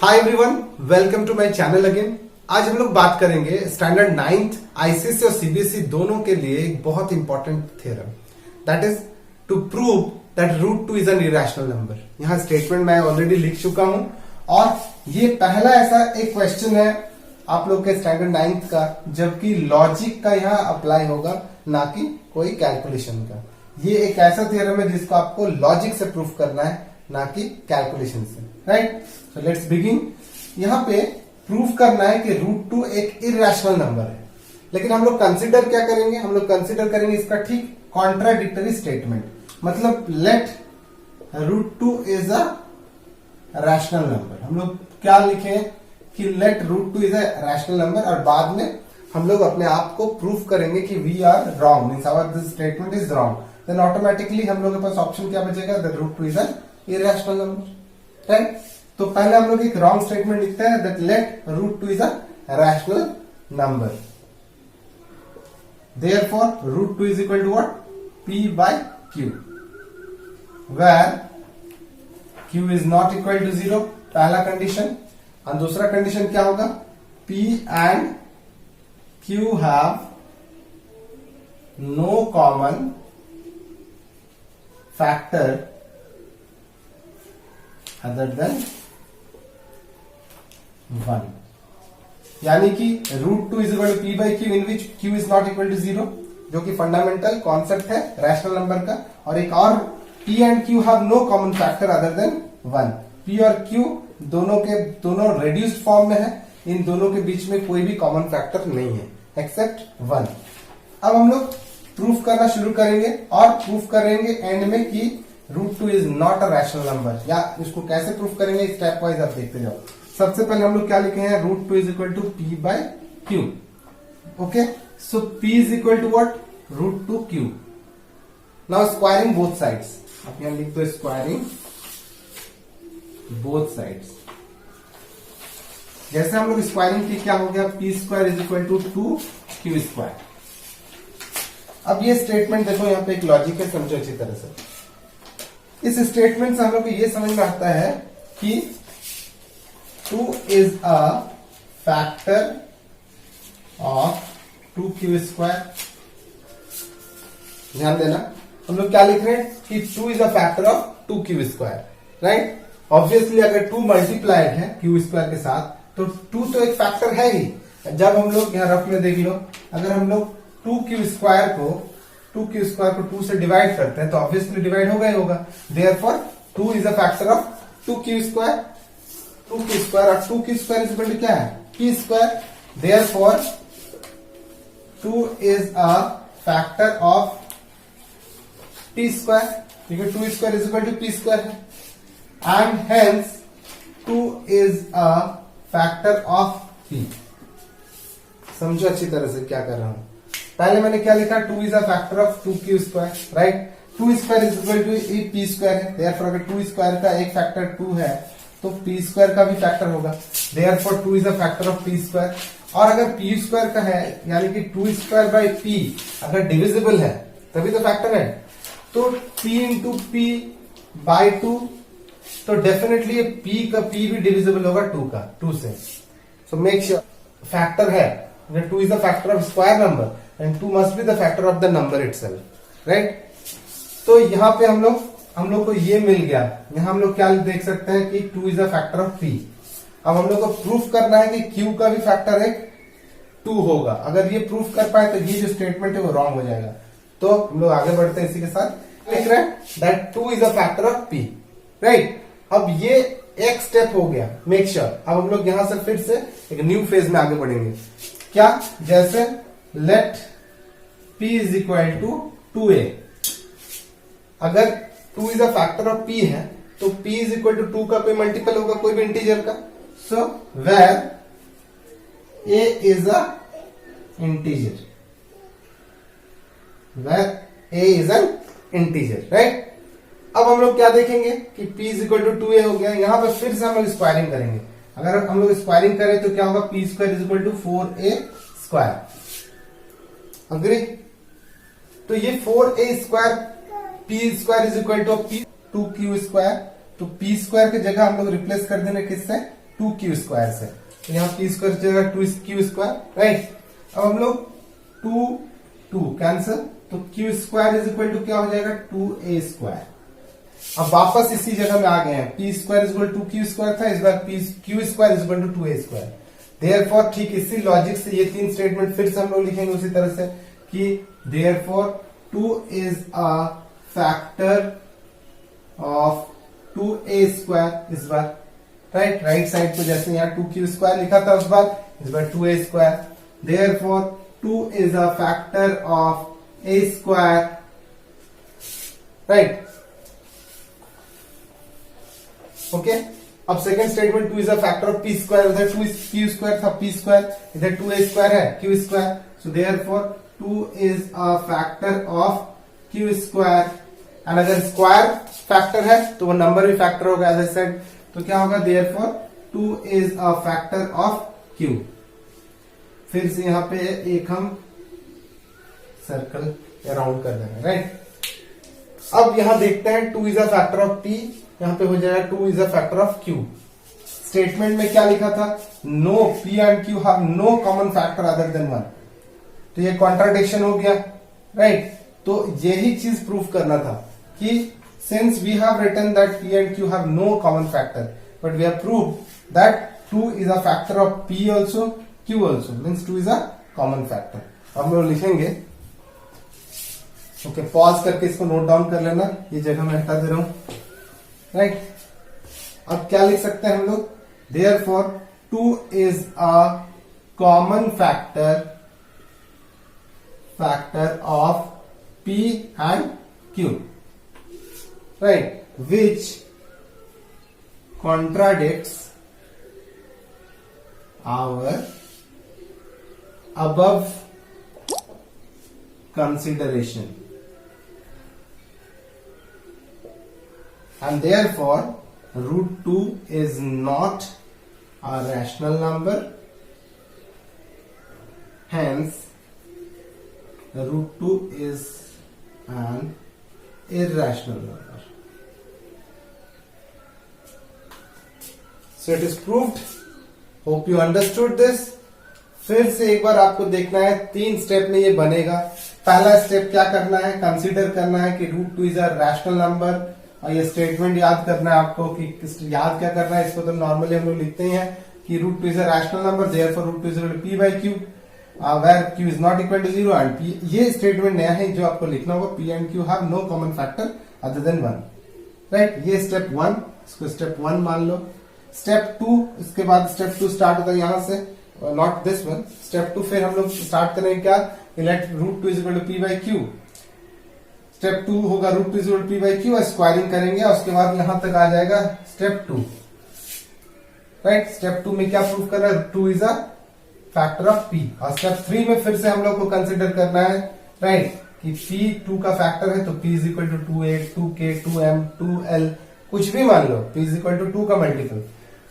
Hi everyone, welcome to my channel again. आज हम लोग बात करेंगे स्टैंडर्ड 9th आईसीएसई और सीबीएसई दोनों के लिए एक बहुत important theorem, that is to prove that root 2 is an irrational number. यहाँ स्टेटमेंट मैं ऑलरेडी लिख चुका हूं और ये पहला ऐसा एक क्वेश्चन है आप लोग के स्टैंडर्ड 9th का जबकि लॉजिक का यहाँ अप्लाई होगा, ना कि कोई कैलकुलेशन का। ये एक ऐसा थ्योरम है जिसको आपको लॉजिक से प्रूफ करना है, ना कि कैलकुलेशन से, राइट। So let's begin. यहाँ पे प्रूफ करना है कि रूट 2 एक इरेशनल नंबर है, लेकिन हम लोग कंसिडर क्या करेंगे? हम लोग कंसिडर करेंगे इसका ठीक कॉन्ट्राडिक्टरी स्टेटमेंट, मतलब let root 2 is a rational number. हम लोग क्या लिखे कि let root 2 is a rational number, और बाद में हम लोग अपने आप को प्रूफ करेंगे कि we are wrong, means our this statement is wrong. Then automatically हम लोग के पास ऑप्शन क्या बचेगा? That root 2 is a irrational number, right. तो पहले हम लोग एक रॉन्ग स्टेटमेंट लिखते हैं, that let root 2 is a rational number. Therefore root 2 is equal to what? P by Q, where Q is not equal to 0, पहला condition. और दूसरा कंडीशन क्या होगा? P and Q have no common factor other than 1, यानी कि root 2 is equal to P by Q in which Q is not equal to 0, जो कि fundamental concept है रैशनल नंबर का। और एक और P and Q have no common factor other than 1। P और Q दोनों रेड्यूस्ड फॉर्म में है, इन दोनों के बीच में कोई भी कॉमन फैक्टर नहीं है एक्सेप्ट 1। अब हम लोग प्रूफ करना शुरू करेंगे और प्रूफ करेंगे एंड में कि root 2 is not a rational number. या इसको कैसे प्रूफ करेंगे स्टेप वाइज आप देखते जाओ। सबसे पहले हम लोग क्या लिखे हैं? Root 2 is equal to P by Q। Okay, so P is equal to what? Root 2 Q. Now squaring both sides. आप यहां लिख दो squaring both sides। जैसे हम लोग स्क्वायरिंग की, क्या हो गया? P square is equal to 2Q square. अब ये स्टेटमेंट देखो, यहां पे एक लॉजिक है, समझो अच्छी तरह से। इस स्टेटमेंट से हम लोग को ये समझ में आता है कि 2 is a factor of 2Q square. ध्यान देना, हम लोग क्या लिख रहे हैं कि 2 is a factor of 2Q square, right. Obviously अगर 2 मल्टीप्लाइड है Q स्क्वायर के साथ तो 2 तो एक फैक्टर है ही। जब हम लोग यहाँ रफ में देख लो, अगर हम लोग 2Q स्क्वायर को 2 से डिवाइड करते हैं तो ऑब्वियसली डिवाइड होगा ही होगा। Therefore 2 is a factor of 2Q square. 2Q square और 2Q square is equal to क्या है? P square. Therefore 2 is a factor of P square, ठीक है। 2 square is equal to P square है, and hence 2 is a factor of P। समझो अच्छी तरह से क्या कर रहा हूं। पहले मैंने क्या लिखा? 2 is a factor of 2Q square, right. 2 square is equal to P square है। देयरफॉर अगर 2 square का एक फैक्टर 2 है तो P square का भी फैक्टर होगा। Therefore 2 is a factor of P square। और अगर P स्क्वायर का है, यानी कि 2 स्क्वायर बाई P अगर डिविजिबल है तभी तो फैक्टर है। तो P इंटू P बाई 2, तो डेफिनेटली ये P का P भी डिविजिबल होगा 2 से। सो मेक श्योर फैक्टर है। अगर 2 is the factor of square number and 2 must be the factor of the number itself, right. तो यहाँ पे हम लोग को ये मिल गया। यहाँ हम लोग क्या देख सकते हैं कि 2 is a factor of P। अब हम लोग को प्रूफ करना है कि Q का भी फैक्टर एक 2 होगा। अगर ये प्रूफ कर पाए तो ये जो स्टेटमेंट है वो रॉन्ग हो जाएगा। तो हम लोग आगे बढ़ते हैं इसी के साथ। लिख रहे हैं that 2 is a factor of P, right. अब ये एक स्टेप हो गया, मेक श्योर। अब हम लोग यहां से फिर से एक न्यू फेज में आगे बढ़ेंगे। क्या? जैसे let P is equal to 2A। अगर 2 is a factor of P है तो P इज इक्वल टू 2 का कोई मल्टीपल होगा, कोई भी इंटीजर का। So where A is a integer, where A is an integer, right? अब हम लोग क्या देखेंगे कि P is equal to 2A हो गया। यहां पर फिर से हम लोग स्क्वायरिंग करेंगे। अगर हम लोग स्क्वायरिंग करें तो क्या होगा? P square is equal to 4A square. Agree? तो ये 4A square P square is equal to 2Q square. तो P स्क्वायर की जगह हम लोग रिप्लेस कर देंगे किससे? 2q² से, तो यहाँ p स्क्वायर जगह 2q², राइट। अब हम लोग 2 कैंसिल, तो q² इज इक्वल टू क्या हो जाएगा 2a²। अब वापस इसी जगह में आ गए हैं, p² is equal to q² था, इस बार q² is equal to 2a²। Therefore ठीक इसी लॉजिक से ये तीन स्टेटमेंट फिर से हम लोग लिखेंगे उसी तरह से कि therefore 2 is a factor of 2a² इस बार, राइट साइड को जैसे यहाँ 2q² लिखा था उस बार, इस बार 2a²। Therefore 2 is a factor of a², right, okay. अब second statement 2 is a factor of p², उधर 2q² था, p², इधर 2a² है, q², so therefore 2 is a factor of q²। And अगर स्क्वायर फैक्टर है तो वो नंबर भी फैक्टर होगा, एज आई सेड, तो क्या होगा therefore 2 is a factor of q। फिर से यहां पे एक हम सर्कल राउंड कर देंगे, राइट। अब यहां देखते हैं 2 is a factor of p, यहां पे हो जाएगा 2 is a factor of q। Statement में क्या लिखा था, no p and q have no common factor other than 1, तो ये कॉन्ट्राडिक्शन हो गया, राइट। तो यही चीज प्रूव करना था कि since we have written that p and q have no common factor, but we have proved that 2 is a factor of p also, q also, means 2 is a common factor. अब हम लोग लिखेंगे, okay, pause करके इसको note down कर लेना, ये जगह मैं हटा दे रहा हूं, राइट। अब क्या लिख सकते हैं हम लोग, therefore 2 is a common factor of p and q, right, which contradicts our above consideration, and therefore root 2 is not a rational number, hence root 2 is an irrational number. So it is proved. Hope you understood this. फिर से एक बार आपको देखना है, 3 step में ये बनेगा। पहला स्टेप क्या करना है, कंसीडर करना है कि root 2 is a rational number, और ये स्टेटमेंट याद करना है आपको कि याद क्या करना है, इसको तो नॉर्मली हम लोग लिखते ही हैं कि root 2 is a rational number, therefore root 2 is equal to p by q, where q is not equal to 0 and p, ये स्टेटमेंट नया है जो आपको लिखना होगा, p and q have no common factor other than 1, right. ये step 1, इसको step 1 मान लो। स्टेप 2, इसके बाद स्टेप 2 स्टार्ट होता है यहां से, नॉट दिस वन, स्टेप 2 फिर हम लोग स्टार्ट करेंगे क्या, let root 2 is equal to p by q। Step 2 होगा root 2 is equal to p by q, और स्क्वायरिंग करेंगे, और उसके बाद यहां तक आ जाएगा स्टेप 2, राइट। स्टेप 2 में क्या प्रूव करना है, 2 is a factor of p, और स्टेप 3 में फिर से हम लोग को कंसिडर करना है, राइट, कि p 2 का फैक्टर है, तो p is equal to 2a, 2k, 2m, 2l, कुछ भी मान लो, p इज इक्वल टू 2 का मल्टीपल,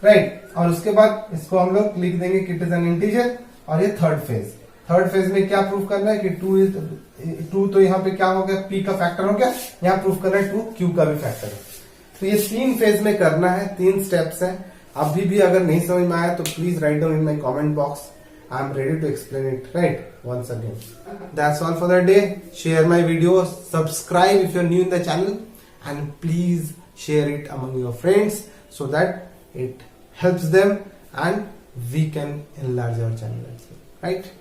राइट। और उसके बाद इसको हम लोग लिख देंगे कि इट इज एन इंटीजर, और ये थर्ड फेज में क्या प्रूव करना है कि 2 तो यहाँ पे क्या हो गया, p का फैक्टर हो गया, यहाँ प्रूव करना है 2 q का भी फैक्टर है। तो ये 3 फेज में करना है, 3 स्टेप्स है। अभी भी अगर नहीं समझ में आया तो please write down in my comment box, I am ready to explain it, right, once again. That's all for the day. Share my video, subscribe if you're new in the channel, and please share it among your friends so that it helps them and we can enlarge our channel as well, right?